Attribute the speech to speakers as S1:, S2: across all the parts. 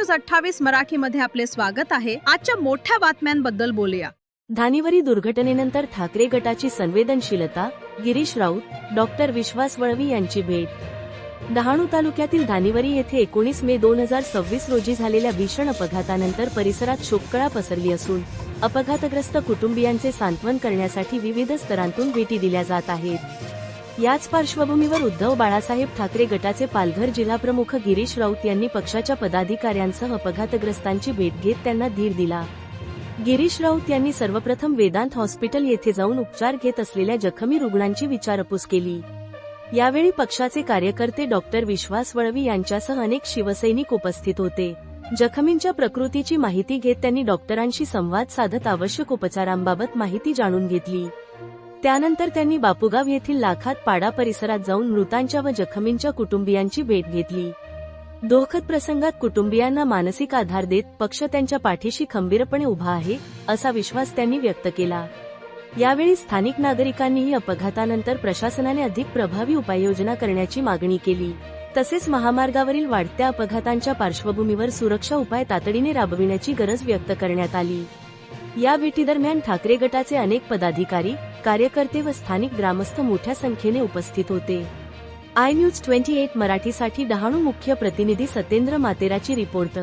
S1: 28 मराठीमध्ये आपले स्वागत आहे। आजच्या मोठ्या बातम्यांबद्दल बोलूया।
S2: धानिवरी दुर्घटनेनंतर ठाकरे गटाची संवेदनशीलता, गिरीश राऊत, डॉक्टर विश्वास वळवी यांची भेट। डहाणू तालुक्यातील धानिवरी येथे 19 मे 2026 रोजी झालेल्या भीषण अपघातानंतर परिसरात शोककळा पसरली असून अपघातग्रस्त कुटुंबियांचे सांत्वन करण्यासाठी विविध स्तरांतून भेटी दिल्या जात आहेत। याच पार्श्वभूमीवर उद्धव बाळासाहेब ठाकरे गटाचे पालघर जिल्हाप्रमुख गिरीश राऊत यांनी पक्षाच्या पदाधिकाऱ्यांसह अपघातग्रस्तांची भेट घेत त्यांना धीर दिला। गिरीश राऊत यांनी सर्वप्रथम वेदांत हॉस्पिटल येथे जाऊन उपचार घेत असलेल्या जखमी रुग्णांची विचारपूस केली। यावेळी पक्षाचे कार्यकर्ते डॉक्टर विश्वास वळवी यांच्यासह अनेक शिवसैनिक उपस्थित होते। जखमींच्या प्रकृतीची माहिती घेत त्यांनी डॉक्टरांशी संवाद साधत आवश्यक उपचारांबाबत माहिती जाणून घेतली। त्यानंतर त्यांनी बापूगाव येथील लाखात पाडा परिसरात जाऊन मृतांच्या व जखमींच्या कुटुंबियांची भेट घेतली। दुःखद प्रसंगात कुटुंबियांना मानसिक आधार देत पक्ष त्यांच्या पाठीशी खंबीरपणे उभा आहे, असा विश्वास त्यांनी व्यक्त केला। यावेळी स्थानिक नागरिकांनीही अपघातानंतर प्रशासनाने अधिक प्रभावी उपाययोजना करण्याची मागणी केली। तसेच महामार्गावरील वाढत्या अपघातांच्या पार्श्वभूमीवर सुरक्षा उपाय तातडीने राबविण्याची गरज व्यक्त करण्यात आली। या भेटीदरम्यान ठाकरे गटाचे अनेक पदाधिकारी, कार्यकर्ते व स्थानिक ग्रामस्थ मोठ्या संख्येने उपस्थित होते। आय न्यूज 28 मराठीसाठी डहाणू मुख्य प्रतिनिधी सतेंद्र मातेराची रिपोर्ट।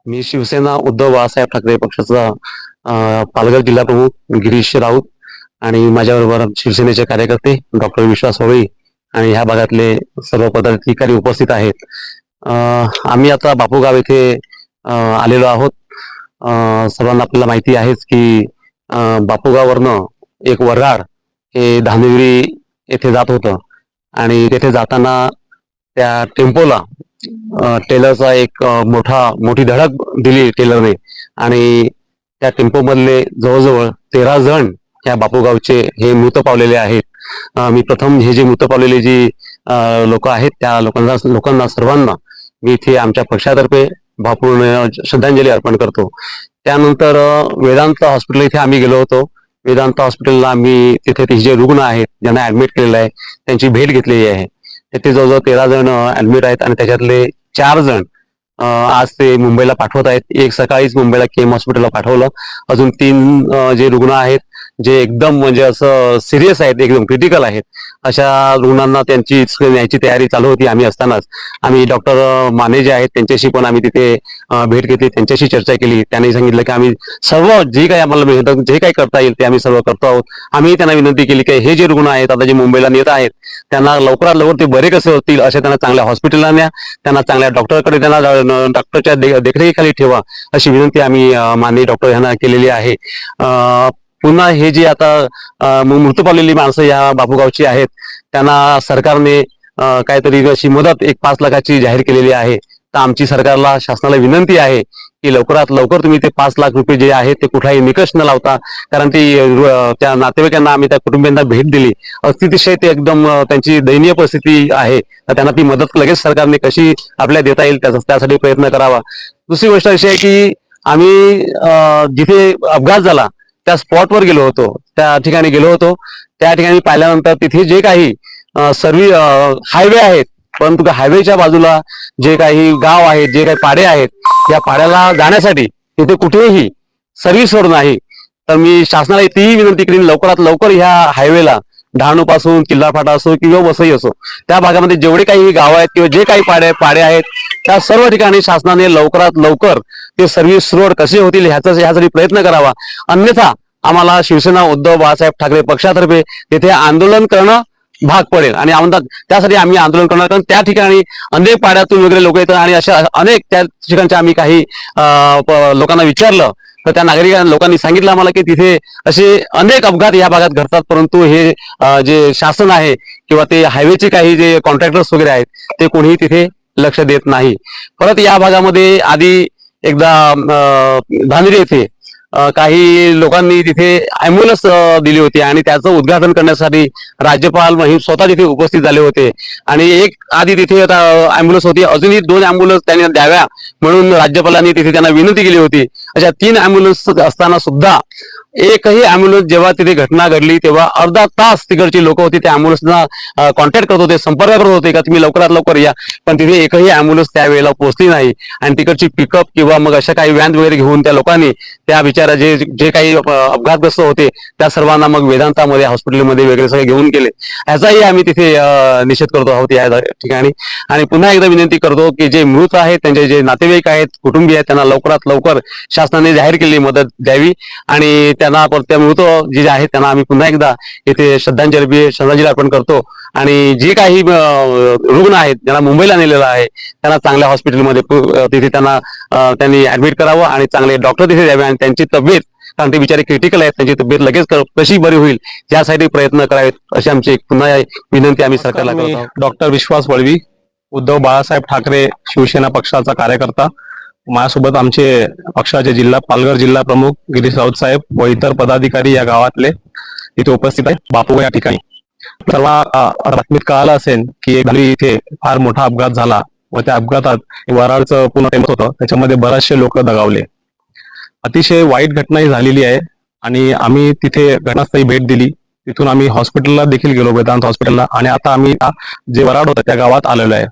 S3: मी शिवसेना उद्धव बाळासाहेब ठाकरे पक्षाचा पालघर जिल्हा प्रमुख गिरीश राऊत आणि माझ्याबरोबर शिवसेनेचे कार्यकर्ते डॉक्टर विश्वास वळवी आणि ह्या भागातले सर्व पदाधिकारी उपस्थित आहेत। आम्ही आता बापूगाव येथे आलेलो आहोत। सर्वांना आपल्याला माहिती आहेच की बापूगाववरनं एक वऱ्हाड हे धानिवरी येथे जात होतं आणि तेथे जाताना त्या टेम्पोला टेलरचा एक मोठी धडक दिली टेलरने आणि त्या टेम्पो मधले जवळजवळ 13 जण या बापूगावचे हे मृत पावलेले आहेत। मी प्रथम हे जे मृत पावलेले जी लोक आहेत त्या लोकांना सर्वांना मी इथे आमच्या पक्षातर्फे भावपूर्ण श्रद्धांजली अर्पण करतो। त्यानंतर वेदांत हॉस्पिटल इथे आम्ही गेलो होतो। वेदांत हॉस्पिटलला आम्ही तिथे जे रुग्ण आहेत ज्यांना ऍडमिट केलेलं आहे त्यांची भेट घेतलेली आहे। तिथे जवळजवळ 13 जण ऍडमिट आहेत आणि त्याच्यातले 4 जण आज ते मुंबईला पाठवत आहेत। एक सकाळीच मुंबईला केम हॉस्पिटलला पाठवलं। अजून 3 जे रुग्ण आहेत जे एकदम म्हणजे असं सिरियस आहेत, एकदम क्रिटिकल आहेत, अशा रुग्णांना त्यांची न्यायची तयारी चालू होती। आम्ही असतानाच आम्ही डॉक्टर माने जे आहेत त्यांच्याशी पण आम्ही तिथे भेट घेतली, त्यांच्याशी चर्चा केली। त्यांनी सांगितलं की आम्ही सर्व जे काही आम्हाला मिळतं जे काही करता येईल ते आम्ही सर्व करतो आहोत। आम्ही त्यांना विनंती केली की हे जे रुग्ण आहेत आता जे मुंबईला नेत आहेत त्यांना लवकरात लवकर ते बरे कसे होतील असे त्यांना चांगल्या हॉस्पिटलला न्या, त्यांना चांगल्या डॉक्टरकडे त्यांना डॉक्टरच्या देखरेखीखाली ठेवा अशी विनंती आम्ही माननीय डॉक्टर यांना केलेली आहे। पुन्हा हे जे आता मृत पावलेली माणसं या बापूगावची आहेत त्यांना सरकारने काहीतरी अशी मदत 5 लाखाची जाहीर केलेली आहे। तर आमची सरकारला शासनाला विनंती आहे की लवकरात लवकर तुम्ही ते 5 लाख रुपये जे आहेत ते कुठलाही निकष न लावता, कारण ती त्या नातेवाईकांना आम्ही त्या कुटुंबियांना भेट दिली, अतिशय ते एकदम त्यांची दयनीय परिस्थिती आहे, तर त्यांना ती मदत लगेच सरकारने कशी आपल्याला देता येईल त्यासाठी प्रयत्न करावा। दुसरी गोष्ट अशी आहे की आम्ही जिथे अपघात झाला त्या स्पॉटवर गेलो होतो, त्या ठिकाणी गेलो होतो। त्या ठिकाणी पाहिल्यानंतर तिथे जे काही हायवे आहेत, परंतु हायवेच्या बाजूला जे काही गाव आहेत, जे काही पाडे आहेत, या पाड्याला जाण्यासाठी तिथे कुठेही सर्व्हिस रोड नाही। तर मी शासनाला तीही विनंती करीन लवकरात लवकर ह्या हायवेला डहाणू पासून किल्लारफाटा असो किंवा वसई असो त्या भागामध्ये जेवढे काही गाव आहेत किंवा जे काही पाडे आहेत त्या सर्व ठिकाणी शासनाने लवकरात लवकर ते सर्व्हिस रोड कसे होतील ह्यासाठी प्रयत्न करावा। अन्यथा आम्हाला शिवसेना उद्धव बाळासाहेब ठाकरे पक्षातर्फे तिथे आंदोलन करणं भाग पडेल आणि त्यासाठी आम्ही आंदोलन करणार, कारण त्या ठिकाणी अनेक पाड्यातून वगैरे लोक येतात आणि अशा अनेक त्या ठिकाणच्या आम्ही काही लोकांना विचारलं तर त्या लोकांनी सांगितलं आम्हाला की तिथे असे अनेक अपघात या भागात घडतात, परंतु हे जे शासन आहे किंवा ते हायवेचे काही जे कॉन्ट्रॅक्टर्स वगैरे आहेत ते कोणीही तिथे लक्ष देत नाही। परत या भागामध्ये आधी एकदा धानिवरी येथे काही लोकांनी तिथे ॲम्ब्युलन्स दिली होती आणि त्याचं उद्घाटन करण्यासाठी राज्यपाल महिम स्वतः तिथे उपस्थित झाले होते आणि एक आधी तिथे ॲम्ब्युलन्स होती, अजूनही 2 ॲम्ब्युलन्स त्यांनी द्याव्या म्हणून राज्यपालांनी तिथे त्यांना विनंती केली होती अशा 3 ॲम्ब्युलन्स असताना सुद्धा एकही ॲम्ब्युलन्स जेव्हा तिथे घटना घडली तेव्हा अर्धा तास तिकडची लोक होती त्या ॲम्ब्युलन्सना कॉन्टॅक्ट करत होते, संपर्क करत होते का तुम्ही लवकरात लवकर या, पण तिथे एकही ॲम्ब्युलन्स त्यावेळेला पोहोचली नाही. आणि तिकडची पिकअप किंवा मग अशा काही व्हॅन वगैरे घेऊन त्या लोकांनी त्या बिचारा जे काही अपघातग्रस्त होते त्या सर्वांना मग वेदांतामध्ये हॉस्पिटलमध्ये वगैरे सगळे घेऊन गेले. याचाही आम्ही तिथे निषेध करतो आहोत या ठिकाणी. आणि पुन्हा एकदा विनंती करतो की जे मृत आहेत त्यांचे जे नातेवाईक आहेत, कुटुंबीय आहेत, त्यांना लवकरात लवकर शासनाने जाहीर केलेली मदत द्यावी आणि त्यांना त्या मृत जे आहेत त्यांना आम्ही पुन्हा एकदा येथे श्रद्धांजली अर्पण करतो. आणि जे काही रुग्ण आहेत ज्यांना मुंबईला नेलेलं आहे त्यांना चांगल्या हॉस्पिटलमध्ये तिथे त्यांनी ऍडमिट करावं आणि चांगले डॉक्टर तिथे द्यावे आणि त्यांची तब्येत, कारण ते बिचारे क्रिटिकल आहेत, त्यांची तब्येत लगेच कशी बरी होईल यासाठी प्रयत्न करावेत अशी आमची पुन्हा विनंती आम्ही सरकारला करतो.
S4: डॉक्टर विश्वास वळवी, उद्धव बाळासाहेब ठाकरे शिवसेना पक्षाचा कार्यकर्ता. माझ्यासोबत आमचे पक्षाचे पालघर जिल्हा प्रमुख गिरीश राऊत साहेब व इतर पदाधिकारी या गावातले इथे उपस्थित आहेत. बापू या ठिकाणी सर्व बातमीत कळालं असेल की इथे फार मोठा अपघात झाला व त्या अपघातात वराडचं पूर्ण टेम्पो होतं, त्याच्यामध्ये बरेचसे लोक दगावले. अतिशय वाईट घटना ही झालेली आहे आणि आम्ही तिथे घटनास्थळी भेट दिली. तिथून आम्ही हॉस्पिटलला देखील गेलो, वेदांत हॉस्पिटलला. आणि आता आम्ही जे वराड होतं त्या गावात आलेलो आहे.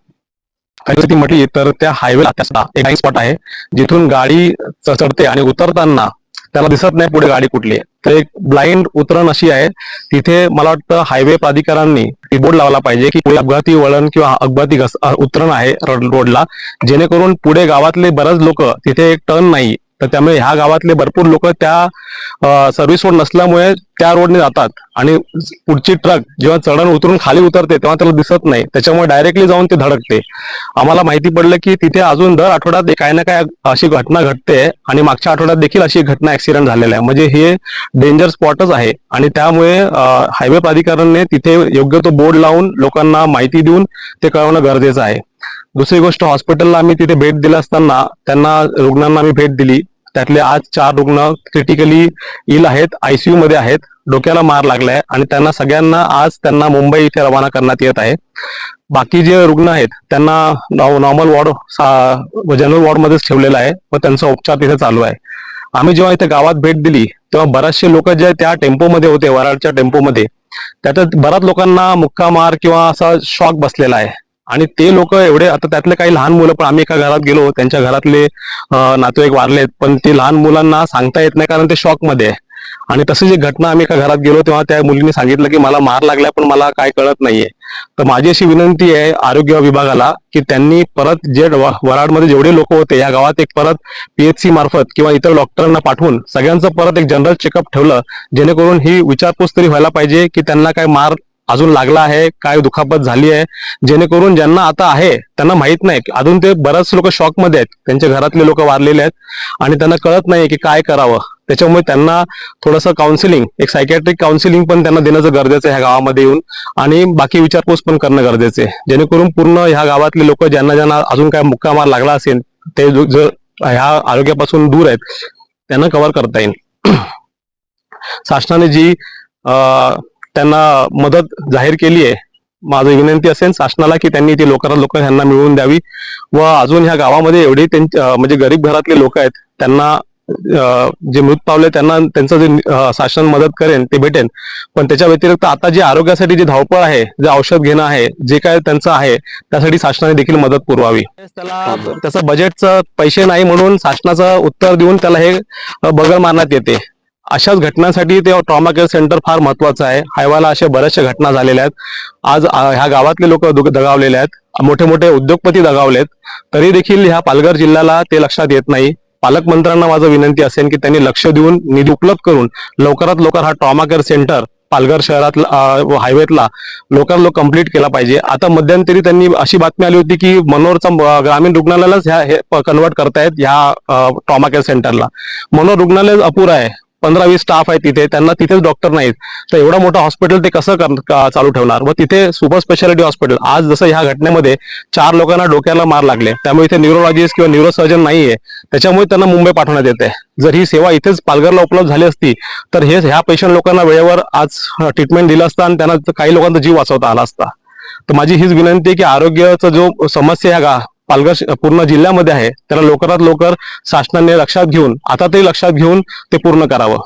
S4: काही म्हटली तर त्या हायवेला एक टाइम स्पॉट आहे जिथून गाडी चढते आणि उतरताना त्याला दिसत नाही पुढे गाडी कुठली आहे. तर एक ब्लाइंड उतरण अशी आहे तिथे. मला वाटतं हायवे प्राधिकरणाने बोर्ड लावला पाहिजे की पुढे अपघाती वळण किंवा अपघाती उतरण आहे रोडला, जेणेकरून पुढे गावातले बरेच लोक तिथे एक टर्न नाही, तर त्यामुळे ह्या गावातले भरपूर लोक त्या सर्व्हिस रोड नसल्यामुळे त्या रोडने जातात आणि पुढची ट्रक जेव्हा चढण उतरून खाली उतरते तेव्हा त्याला दिसत नाही, त्याच्यामुळे डायरेक्टली जाऊन ते धडकते. आम्हाला माहिती पडलं की तिथे अजून दर आठवड्यात काही ना काही अशी घटना घडते आणि मागच्या आठवड्यात देखील अशी घटना ऍक्सिडेंट झालेला आहे. म्हणजे हे डेंजर स्पॉटच आहे आणि त्यामुळे हायवे प्राधिकरणाने तिथे योग्य तो बोर्ड लावून लोकांना माहिती देऊन ते कळवणं गरजेचं आहे. दुसरी गोष्ट, हॉस्पिटलला आम्ही तिथे भेट दिली असताना रुग्णांना आम्ही भेट दिली. त्यातले आज 4 रुग्ण क्रिटिकली इल आहेत, आयसीयू मध्ये आहेत, डोक्याला मार लागलाय आणि त्यांना सगळ्यांना आज मुंबई इथे रवाना करण्यात येत आहे. बाकी जे रुग्ण आहेत त्यांना नॉर्मल वॉर्ड, जनरल वॉर्ड मध्येच ठेवलेला आहे व त्यांचा उपचार तिथे चालू आहे. आम्ही जेव्हा इथे गावात भेट दिली तेव्हा बरेचसे लोक जे त्या टेम्पोमध्ये होते, वराडच्या टेम्पोमध्ये, त्याच्यात बऱ्याच लोकांना मुक्का मार किंवा असा शॉक बसलेला आहे. आणि ते लोक एवढे, आता त्यातले काही लहान मुलं, पण आम्ही एका घरात गेलो त्यांच्या घरातले नातेवाईक वारलेत, पण ते लहान मुलांना सांगता येत नाही कारण ते शॉक मध्ये आहे. आणि तशी जी घटना, आम्ही एका घरात गेलो तेव्हा त्या मुलीने सांगितलं की मला मार लागलाय पण मला काय कळत नाहीये. तर माझी अशी विनंती आहे आरोग्य विभागाला की त्यांनी परत जे वराडमध्ये जेवढे लोक होते या गावात एक परत PHC मार्फत किंवा इतर डॉक्टरांना पाठवून सगळ्यांचं परत एक जनरल चेकअप ठेवलं, जेणेकरून ही विचारपूस तरी व्हायला पाहिजे की त्यांना काय मार अजून लागला आहे, काय दुखापत झाली आहे, जेणेकरून ज्यांना आता आहे त्यांना माहित नाही. अजून ते बरेच लोक शॉक मध्ये आहेत, त्यांच्या घरातले लोक वारलेले आहेत आणि त्यांना कळत नाही की काय करावं. त्याच्यामुळे त्यांना थोडंसं काउन्सिलिंग, एक सायकॅट्रिक काउन्सिलिंग पण त्यांना देणं गरजेचं आहे ह्या गावामध्ये येऊन, आणि बाकी विचारपूस पण करणं गरजेचं आहे, जेणेकरून पूर्ण ह्या गावातले लोक ज्यांना अजून काय मुक्का मार लागला असेल ते जर ह्या आरोग्यापासून दूर आहेत त्यांना कव्हर करता येईल. शासनाने जी त्यांना मदत जाहीर केली आहे, माझी विनंती असेल शासनाला की त्यांनी ती लोकांना ह्यांना मिळवून द्यावी व अजून ह्या गावामध्ये एवढे म्हणजे गरीब घरातले लोक आहेत त्यांना जे मृत पावले त्यांना त्यांचं जे शासन मदत करेन ते भेटेन. पण त्याच्या व्यतिरिक्त आता जे आरोग्यासाठी जी धावपळ आहे, जे औषध घेणं आहे, जे काय त्यांचं आहे त्यासाठी शासनाने देखील मदत पुरवावी. त्याला त्याचं बजेटचं पैसे नाही म्हणून शासनाचं उत्तर देऊन त्याला हे बगल मारण्यात येते. अशाच घटनांसाठी ते ट्रॉमा केअर सेंटर फार महत्वाचं आहे. हायवाला अशा बऱ्याचशा घटना झालेल्या आहेत. आज ह्या गावातले लोक दगावलेले आहेत, मोठे मोठे उद्योगपती दगावलेत, तरी देखील ह्या पालघर जिल्ह्याला ते लक्षात येत नाही. पालकमंत्र्यांना माझं विनंती असेल की त्यांनी लक्ष देऊन निधी उपलब्ध करून लवकरात लवकर हा ट्रॉमा केअर सेंटर पालघर शहरातला हायवेतला लोक कंप्लीट केला पाहिजे. आता मध्यंतरी त्यांनी अशी बातमी आली होती की मनोरचा ग्रामीण रुग्णालयालाच हे कन्वर्ट करतायत ह्या ट्रॉमा केअर सेंटरला. मनोर रुग्णालय अपुर आहे, 15-20 स्टाफ आहे तिथे, त्यांना तिथेच डॉक्टर नाहीत, तर एवढा मोठा हॉस्पिटल ते कसं चालू ठेवणार. व तिथे सुपर स्पेशालिटी हॉस्पिटल, आज जसं ह्या घटनेमध्ये 4 लोकांना डोक्याला मार लागले, त्यामुळे इथे न्यूरोलॉजिस्ट किंवा न्यूरोसर्जन नाहीये, त्याच्यामुळे त्यांना मुंबई पाठवण्यात येते. जर ही सेवा इथेच पालघरला उपलब्ध झाली असती तर ह्या पेशंट लोकांना वेळेवर आज ट्रीटमेंट दिलं असतं आणि त्यांना काही लोकांचा जीव वाचवता आला असता. तर माझी हीच विनंती आहे की आरोग्याचा जो समस्या ह्या पालघर पूर्ण जिल्ह्यामध्ये आहे त्याला लवकरात लवकर शासनाने लक्षात घेऊन आता ते लक्षात घेऊन ते पूर्ण करावं.